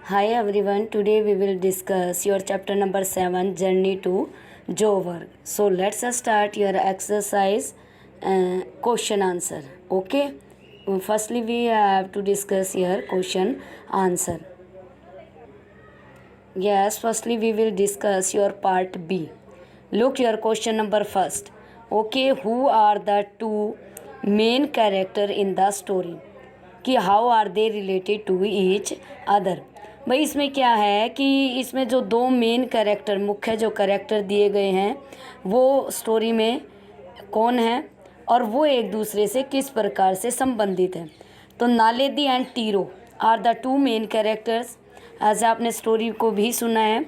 Hi everyone, today we will discuss your chapter number 7 Journey to Joburg. So let's start your exercise question answer. Okay, firstly we have to discuss your question answer. Yes, firstly we will discuss your part B. Look your question number first. Okay, who are the two main character in the story? कि how are they related to each other. भाई इसमें क्या है कि इसमें जो दो main character मुख्य जो कैरेक्टर दिए गए हैं वो स्टोरी में कौन है और वो एक दूसरे से किस प्रकार से संबंधित है। तो Naledi and Tiro are the two main characters. As आपने स्टोरी को भी सुना है,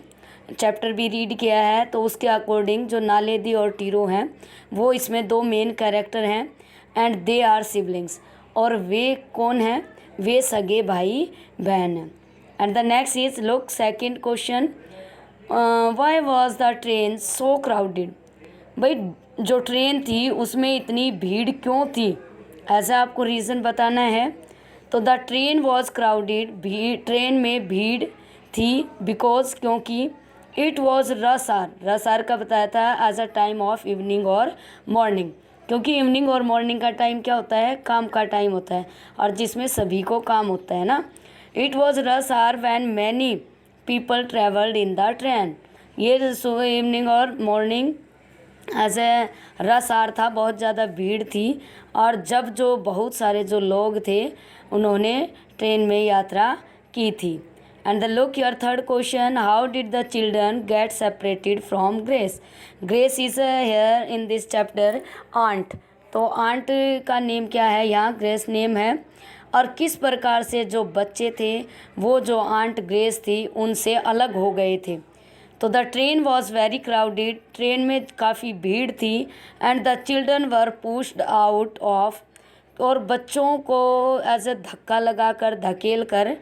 चैप्टर भी रीड किया है, तो उसके अकॉर्डिंग जो नालेदी और टीरो हैं वो इसमें दो मेन कैरेक्टर हैं एंड दे आर सिबलिंग्स। और वे कौन हैं? वे सगे भाई बहन हैं। And the next is look second question, why was the train so crowded. भाई जो ट्रेन थी उसमें इतनी भीड़ क्यों थी, ऐसा आपको रीज़न बताना है। तो the train was crowded, train में भीड़ थी बिकॉज क्योंकि इट वॉज रस आर का बताया था as a time of evening और मॉर्निंग, क्योंकि इवनिंग और मॉर्निंग का टाइम क्या होता है? काम का टाइम होता है और जिसमें सभी को काम होता है ना। It was rush hour when many people travelled in the train. ये सुबह इवनिंग और मॉर्निंग एज ए रस आर था, बहुत ज़्यादा भीड़ थी और जब जो बहुत सारे जो लोग थे उन्होंने ट्रेन में यात्रा की थी। And the look your third question, how did the children get separated from Grace. Grace is here in this chapter aunt. तो आंट का नेम क्या है यहाँ? ग्रेस नेम है। और किस प्रकार से जो बच्चे थे वो जो आंट ग्रेस थी उनसे अलग हो गए थे। तो the train was very crowded, train में काफ़ी भीड़ थी। And the children were pushed out of, और बच्चों को एज ए धक्का लगा कर धकेल कर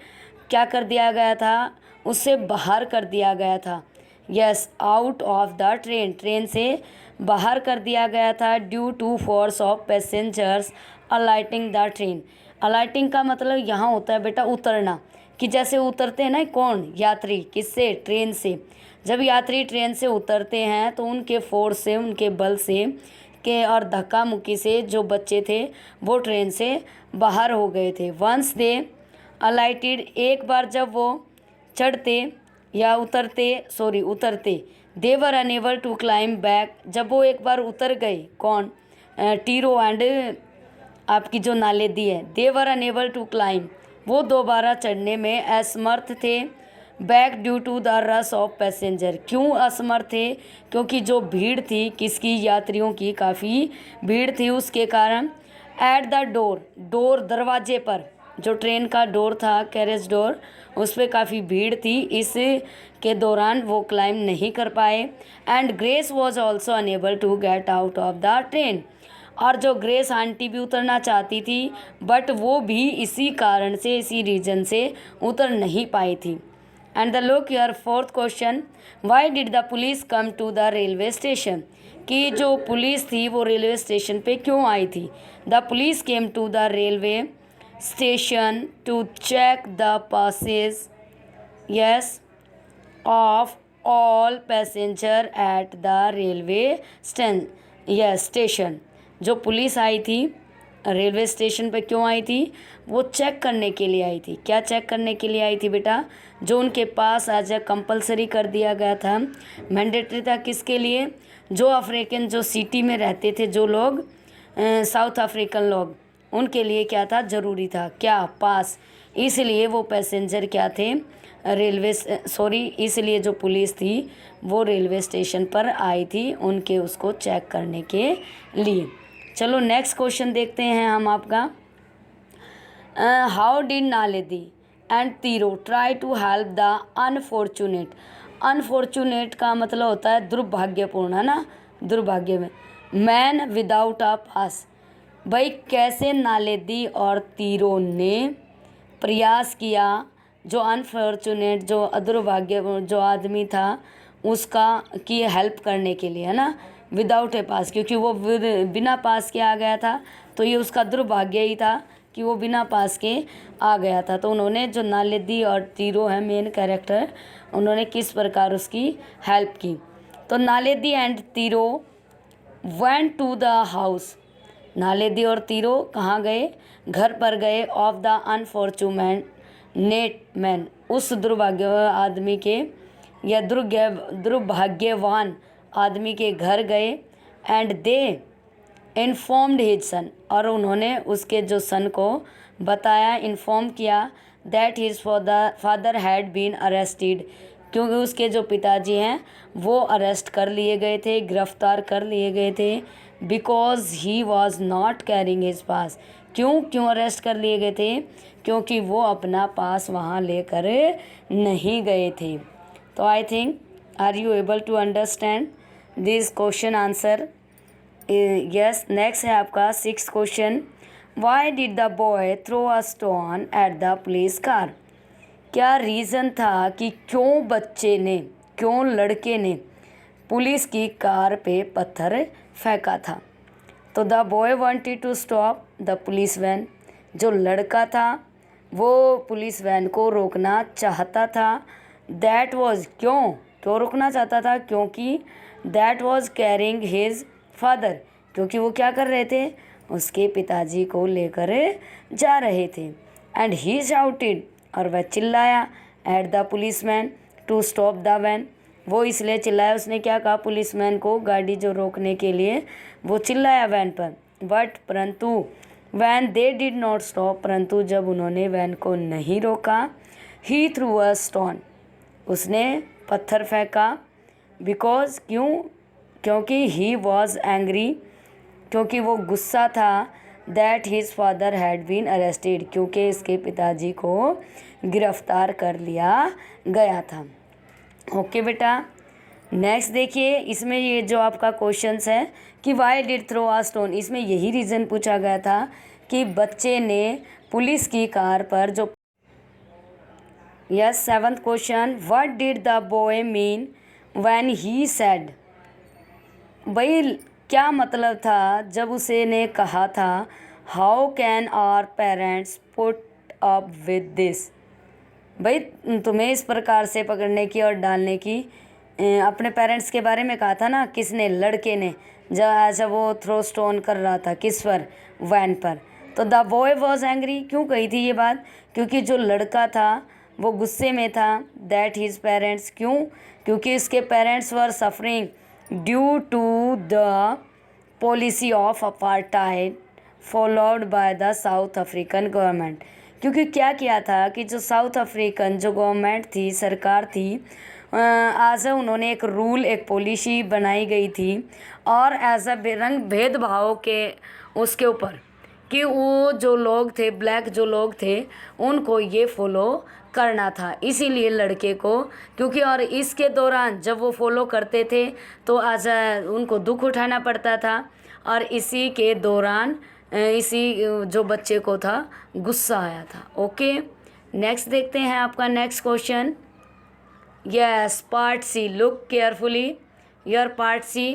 क्या कर दिया गया था? उससे बाहर कर दिया गया था। Yes, out of the train, train से बाहर कर दिया गया था due to force of passengers alighting the train. Alighting का मतलब यहाँ होता है बेटा उतरना, कि जैसे उतरते हैं ना कौन? यात्री। किससे? ट्रेन से। जब यात्री ट्रेन से उतरते हैं तो उनके फोर्स से, उनके बल से के और धक्का मुक्की से जो बच्चे थे वो ट्रेन से बाहर हो गए थे। वंस दे अलाइटेड, एक बार जब वो चढ़ते या उतरते, they were unable to climb back, जब वो एक बार उतर गए, कौन? टीरो एंड आपकी जो नालेदी है, they were unable to climb, वो दोबारा चढ़ने में असमर्थ थे। Back due to the rush of passenger, क्यों असमर्थ थे? क्योंकि जो भीड़ थी किसकी? यात्रियों की काफ़ी भीड़ थी, उसके कारण। एट द डोर दरवाजे पर, जो ट्रेन का डोर था, कैरेज डोर, उस पर काफ़ी भीड़ थी, इस के दौरान वो क्लाइम नहीं कर पाए। And Grace was also unable to get out of the train, और जो ग्रेस आंटी भी उतरना चाहती थी बट वो भी इसी कारण से, इसी रीज़न से उतर नहीं पाई थी। And the look your fourth question, why did the police come to the railway station. कि जो पुलिस थी वो रेलवे स्टेशन पे क्यों आई थी? The police came to the railway station to check the passes, yes, of all passenger at the railway station. जो police आई थी रेलवे स्टेशन पे क्यों आई थी? वो चेक करने के लिए आई थी। क्या चेक करने के लिए आई थी बेटा? जो उनके पास एज ए कंपलसरी कर दिया गया था, मैंडेटरी था, किसके लिए? जो अफ्रीकन जो सिटी में रहते थे जो लोग, साउथ अफ्रीकन लोग, उनके लिए क्या था? ज़रूरी था क्या? पास। इसलिए वो पैसेंजर क्या थे? इसलिए जो पुलिस थी वो रेलवे स्टेशन पर आई थी उनके उसको चेक करने के लिए। चलो नेक्स्ट क्वेश्चन देखते हैं हम आपका। How did Naledi and Tiro try to help the unfortunate. Unfortunate का मतलब होता है दुर्भाग्यपूर्ण, है ना? दुर्भाग्य में मैन विदाउट अ पास। भाई कैसे नालेदी और तीरो ने प्रयास किया जो अनफॉर्चुनेट, जो अदुर्भाग्य जो आदमी था उसका की हेल्प करने के लिए, है ना? विदाउट ए पास, क्योंकि वो बिना पास के आ गया था, तो ये उसका दुर्भाग्य ही था कि वो बिना पास के आ गया था। तो उन्होंने जो नालेदी और तीरो है मेन कैरेक्टर, उन्होंने किस प्रकार उसकी हेल्प की। तो Naledi and Tiro went to the house. Naledi और तीरो कहाँ गए? घर पर गए। ऑफ द अनफॉर्चुनेट मैन, उस दुर्भाग्य आदमी के या दुर्भाग्यवान आदमी के घर गए। And they informed his son, और उन्होंने उसके जो सन को बताया, इन्फॉर्म किया that his father had been arrested, क्योंकि उसके जो पिताजी हैं वो अरेस्ट कर लिए गए थे, गिरफ्तार कर लिए गए थे। Because he was not carrying his pass, क्यों अरेस्ट कर लिए गए थे? क्योंकि वो अपना पास वहाँ लेकर नहीं गए थे। तो I think are you able to understand this question answer? Yes. Next है आपका 6th question, why did the boy throw a stone at the police car? क्या रीज़न था कि क्यों लड़के ने पुलिस की कार पे पत्थर फेंका था? तो the boy wanted to stop the police van, जो लड़का था वो पुलिस वैन को रोकना चाहता था। दैट वॉज, क्यों रोकना चाहता था? क्योंकि that was carrying his father, क्योंकि वो क्या कर रहे थे? उसके पिताजी को लेकर जा रहे थे। एंड ही शाउटेड, और वह चिल्लाया, at the policeman to stop the van, वो इसलिए चिल्लाया, उसने क्या कहा? पुलिसमैन को गाड़ी जो रोकने के लिए वो चिल्लाया वैन पर। बट परंतु when they did not stop, परंतु जब उन्होंने वैन को नहीं रोका, ही थ्रू अ स्टोन, उसने पत्थर फेंका। बिकॉज, क्योंकि ही वॉज एंग्री, क्योंकि वो गुस्सा था। That his father had been arrested, क्योंकि इसके पिताजी को गिरफ्तार कर लिया गया था। ओके बेटा, नेक्स्ट देखिए, इसमें ये जो आपका क्वेश्चंस है कि why did throw a stone, इसमें यही रीज़न पूछा गया था कि बच्चे ने पुलिस की कार पर जो। Yes. 7th question, what did the boy mean when he said, भाई क्या मतलब था जब उसे ने कहा था, how can our parents put up with this? भाई तुम्हें इस प्रकार से पकड़ने की और डालने की अपने पेरेंट्स के बारे में कहा था ना, किसने? लड़के ने, जब वो थ्रो स्टोन कर रहा था, किस पर? वैन पर। तो द बॉय वॉज एंग्री, क्यों कही थी ये बात? क्योंकि जो लड़का था वो गुस्से में था। दैट हिज पेरेंट्स, क्योंकि इसके parents were suffering due to the policy of apartheid followed by the South African government, क्योंकि क्या किया था कि जो साउथ अफ्रीकन जो गवर्नमेंट थी, सरकार थी, एज उन्होंने एक रूल, एक पॉलिसी बनाई गई थी, और एज रंग भेदभाव के उसके ऊपर, कि वो जो लोग थे, ब्लैक जो लोग थे, उनको ये फॉलो करना था। इसीलिए लड़के को, क्योंकि और इसके दौरान जब वो फॉलो करते थे तो आज उनको दुख उठाना पड़ता था, और इसी के दौरान इसी जो बच्चे को था गुस्सा आया था। ओके, नेक्स्ट देखते हैं आपका next question. Yes, part C, look carefully your part C.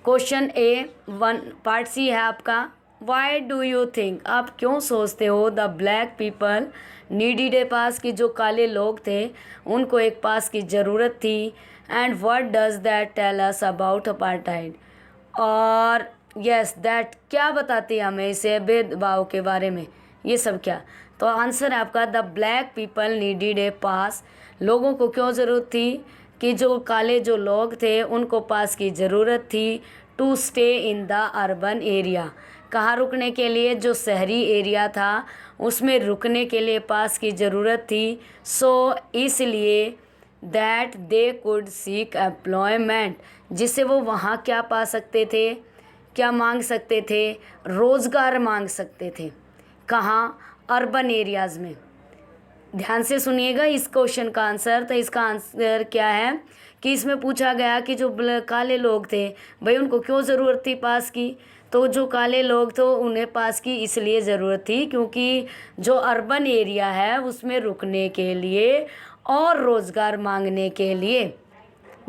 Question A1 part C है आपका, वाई डू यू थिंक, आप क्यों सोचते हो, द ब्लैक पीपल नीडिड ए पास, की जो काले लोग थे उनको एक पास की ज़रूरत थी। And what does that tell us about apartheid, और यस दैट क्या बताती है हमें इसे भेदभाव के बारे में, ये सब क्या? तो आंसर है आपका, द ब्लैक पीपल नीडिड ए पास, लोगों को क्यों ज़रूरत थी? कि जो काले जो लोग थे उनको पास की ज़रूरत थी। To stay in the urban area, कहाँ रुकने के लिए? जो शहरी एरिया था उसमें रुकने के लिए पास की ज़रूरत थी। सो इसलिए that they could seek employment, जिससे वो वहाँ क्या पा सकते थे, क्या मांग सकते थे? रोज़गार मांग सकते थे। कहाँ? अर्बन एरियाज़ में। ध्यान से सुनिएगा इस क्वेश्चन का आंसर। तो इसका आंसर क्या है कि इसमें पूछा गया कि जो काले लोग थे, भाई उनको क्यों ज़रूरत थी पास की? तो जो काले लोग थे उन्हें पास की इसलिए ज़रूरत थी क्योंकि जो अर्बन एरिया है उसमें रुकने के लिए और रोज़गार मांगने के लिए,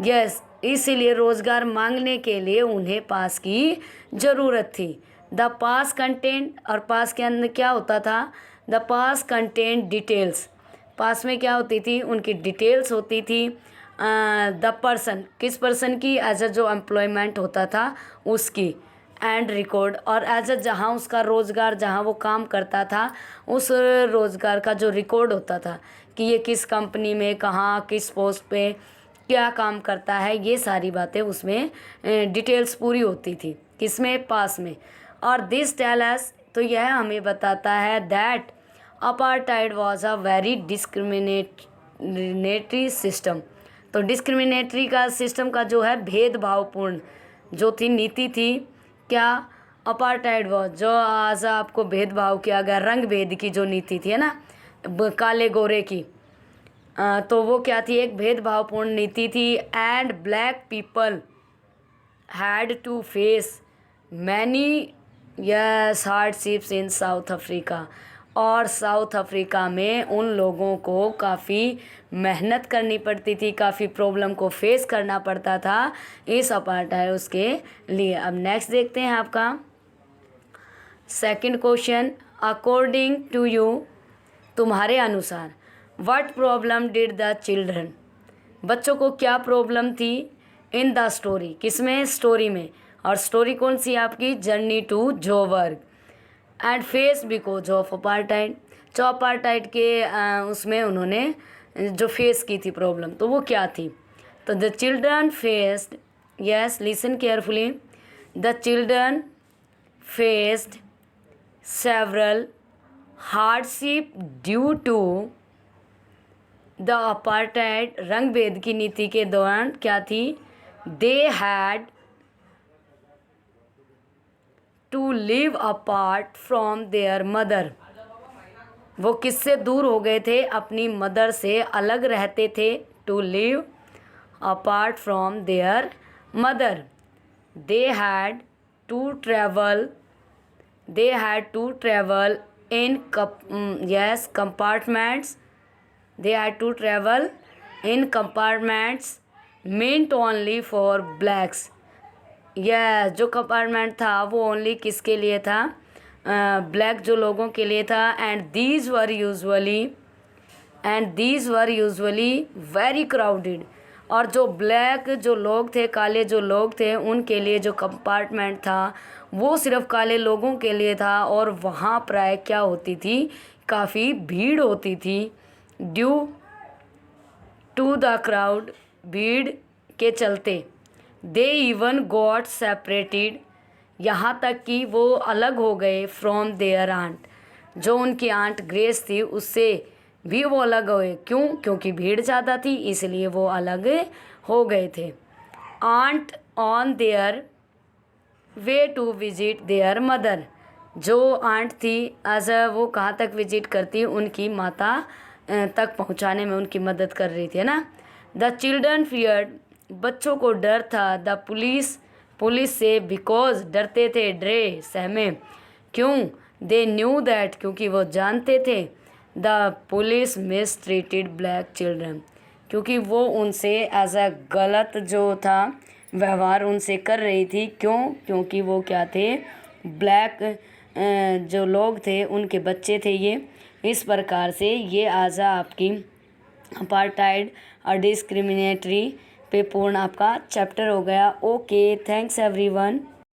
यस, इसीलिए रोज़गार मांगने के लिए उन्हें पास की ज़रूरत थी। द पास कंटेंट, और पास के अंदर क्या होता था, द पास कंटेंट डिटेल्स, पास में क्या होती थी, उनकी डिटेल्स होती थी। द पर्सन, किस पर्सन की, एज अ जो एम्प्लॉयमेंट होता था उसकी, एंड रिकॉर्ड, और एज अ जहाँ उसका रोज़गार, जहाँ वो काम करता था उस रोज़गार का जो रिकॉर्ड होता था कि ये किस कंपनी में, कहाँ, किस पोस्ट पे क्या काम करता है, ये सारी बातें उसमें डिटेल्स पूरी होती थी, किसमें, पास में। और दिस टेल अस, तो यह हमें बताता है that apartheid was a very discriminatory system. तो डिस्क्रिमिनेटरी का सिस्टम का जो है भेदभावपूर्ण जो थी नीति थी, क्या, अपार्टाइड वाज, जो आज आपको भेदभाव किया गया, रंग भेद की जो नीति थी, है ना, काले गोरे की, तो वो क्या थी, एक भेदभावपूर्ण नीति थी। And black people had to face many yes hardships in South Africa, और साउथ अफ्रीका में उन लोगों को काफ़ी मेहनत करनी पड़ती थी, काफ़ी प्रॉब्लम को फेस करना पड़ता था इस अपार्टाइड उसके लिए। अब नेक्स्ट देखते हैं आपका second question, according to you, तुम्हारे अनुसार, what problem did the children, बच्चों को क्या प्रॉब्लम थी, इन द स्टोरी, किसमें, स्टोरी में, और स्टोरी कौन सी आपकी, journey to Joburg, and face because of apartheid, जो अपार्टाइड के उसमें उन्होंने जो फेस की थी प्रॉब्लम, तो वो क्या थी। तो the children faced, yes listen carefully, the children faced several hardship due to the apartheid, रंग भेद की नीति के दौरान क्या थी, they had to live apart from their mother, वो किससे दूर हो गए थे, अपनी मदर से अलग रहते थे, to live apart from their mother. They had to travel, they had to travel in compartments, they had to travel in compartments meant only for blacks, जो कंपार्टमेंट था वो ओनली किसके लिए था, ब्लैक जो लोगों के लिए था। And these were usually very crowded, और जो ब्लैक जो लोग थे, काले जो लोग थे, उनके लिए जो कंपार्टमेंट था वो सिर्फ काले लोगों के लिए था, और वहाँ प्राय क्या होती थी, काफ़ी भीड़ होती थी। ड्यू टू द क्राउड, भीड़ के चलते, दे इवन गॉट सेपरेटेड, यहाँ तक कि वो अलग हो गए, फ्रॉम देयर आंट, जो उनकी आंट ग्रेस थी उससे भी वो अलग हुए, क्यों, क्योंकि भीड़ ज़्यादा थी इसलिए वो अलग हो गए थे। Aunt on their way to visit their mother, जो आंट थी एज वो कहाँ तक विजिट करती, उनकी माता तक पहुँचाने में उनकी मदद कर रही थी, है ना। द चिल्ड्रन फियर्ड, बच्चों को डर था, द पुलिस से, बिकॉज डरते थे, डरे, सहमे, क्यों, दे न्यू दैट, क्योंकि वो जानते थे, the police miss treated black children, क्योंकि वो उनसे एज अ गलत जो था व्यवहार उनसे कर रही थी, क्यों, क्योंकि वो क्या थे, ब्लैक जो लोग थे उनके बच्चे थे ये। इस प्रकार से ये आज आपकी अपार्टाइड और डिस्क्रिमिनेटरी पे पूर्ण आपका चैप्टर हो गया। Okay, thanks everyone.